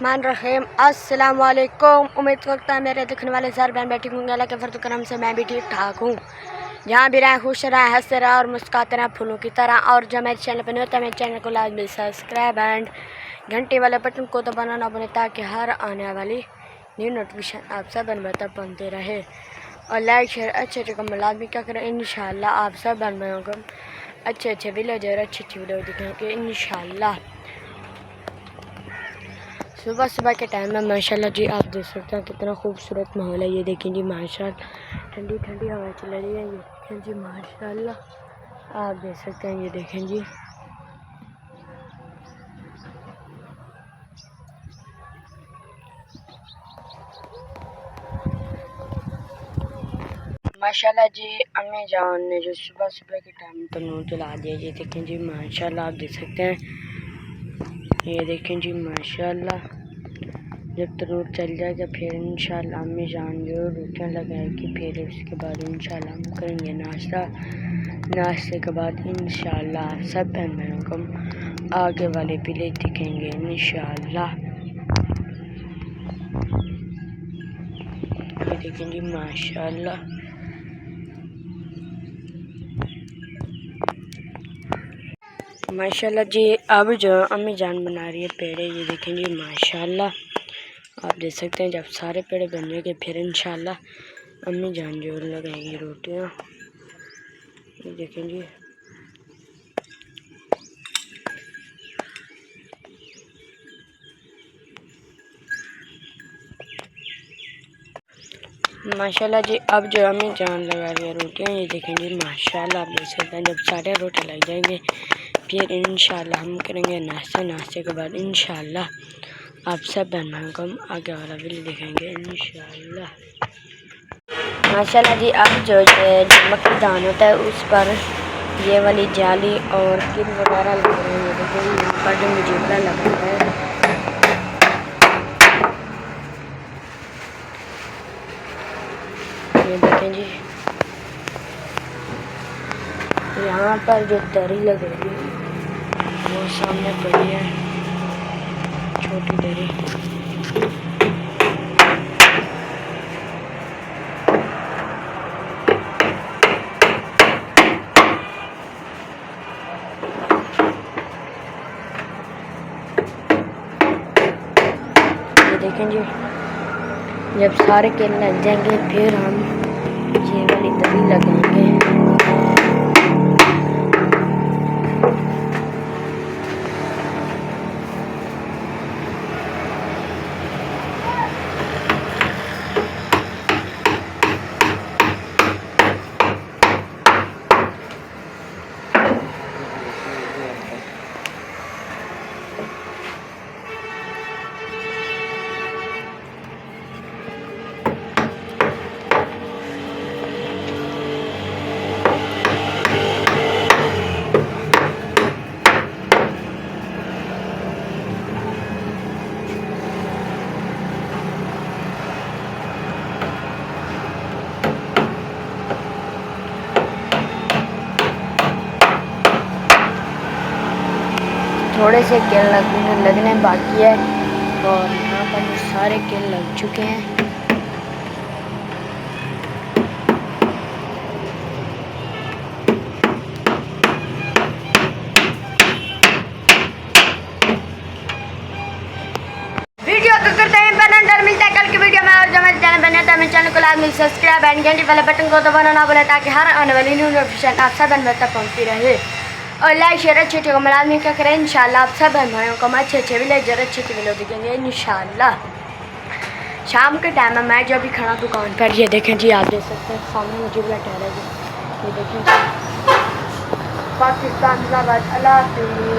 बिस्मिल्लाहिर्रहमानिर्रहीम। अस्सलाम वालेकुम। उम्मीद करता है मेरे देखने वाले सारे बहन बेटी होंगे। अल्लाह के फर्ज करम से मैं भी ठीक ठाक हूँ। जहाँ भी रहें खुश रहें, हंसते रहें और मुस्कुराते रहें फूलों की तरह। और जो मेरे चैनल पर नहीं होता, मेरे चैनल को लाजमी सब्सक्राइब एंड घंटी वाले बटन को दबाना ना भूलें, ताकि हर आने वाली न्यू नोटिफिकेशन आप सब बहन भाई तक पहुँचते रहे। और लाइक शेयर अच्छे कमेंट लाजमी क्या करें। इंशाल्लाह आप सब बहन भाइयों को अच्छे विलेज और अच्छी वीडियो दिखाएंगे इंशाल्लाह। सुबह सुबह के टाइम में माशाल्लाह जी आप देख सकते हैं कितना खूबसूरत माहौल है। ये देखें जी माशाल्लाह ठंडी ठंडी हवा चल रही है। ये देखें जी माशाल्लाह आप देख सकते हैं। ये देखें जी माशाल्लाह जी अम्मी जान ने जो सुबह सुबह के टाइम तो नूर जला दिया। ये देखें जी माशाल्लाह आप देख सकते हैं। ये देखें जी माशाल्लाह जब तनूर चल जाएगा फिर इंशाल्लाह अम्मी जान जो रोटियाँ लगाएगी। फिर उसके बाद इंशाल्लाह हम करेंगे नाश्ता। नाश्ते के बाद इंशाल्लाह सब बहन भाइयों को आगे वाले विलेज दिखेंगे इंशाल्लाह। ये देखें जी माशाल्लाह माशाल्लाह जी अब जो अम्मी जान बना रही है पेड़े। ये देखें जी माशाल्लाह आप देख सकते हैं। जब सारे पेड़ बन जाएंगे फिर इंशाल्लाह अम्मी जान जोर लगाएंगी रोटियाँ। ये देखें जी माशाल्लाह जी अब जो अम्मी जान लगा रही है रोटियाँ। ये देखें जी माशाल्लाह आप देख सकते हैं। जब सारे रोटी लग जाएंगे फिर इंशाल्लाह हम करेंगे नाश्ता। नाश्ते के बाद इंशाल्लाह आप सब बहन भाइयों को हम आगे वाला वीडियो दिखाएंगे इंशाल्लाह। माशाल्लाह जी अब जो मक्की दान होता है उस पर ये वाली जाली और किल वगैरह लग रहे हैं। ये देखिए यहाँ पर जो मुजीबरा लगा है। ये देखें जी यहाँ पर जो दरी लग रही है वो सामने पड़ी है, छोटी दरी। ये देखें जी जब सारे केल लग जाएंगे फिर हम ये वाली दरी लगाएंगे। थोड़े से केल लगने बाकी है और यहाँ पर सारे केल लग चुके हैं। वीडियो को करते हैं पर मिलता है कल की वीडियो में। और जो हमारे चैनल बने तो हमें चैनल को लाजमी सब्सक्राइब एंड घंटी वाले बटन को दबाना ना भूलें, ताकि हर आने वाली न्यू नोटिफिकेशन आप सब बहन तक पहुँचती रहे। और लाइक शेयर अच्छे को लाजमी क्या करें इंशाल्लाह। आप सब बहन भाइयों को हम अच्छे विलेजर अच्छी वीडियो दिखेंगे इंशाल्लाह। शाम के टाइम में मैं जो भी खड़ा दुकान पर, ये देखें जी आप देख सकते हैं सामने मुझे ठहरा जी। ये देखें पाकिस्तान जिंदाबाद। अल्लाह हाफ़िज़।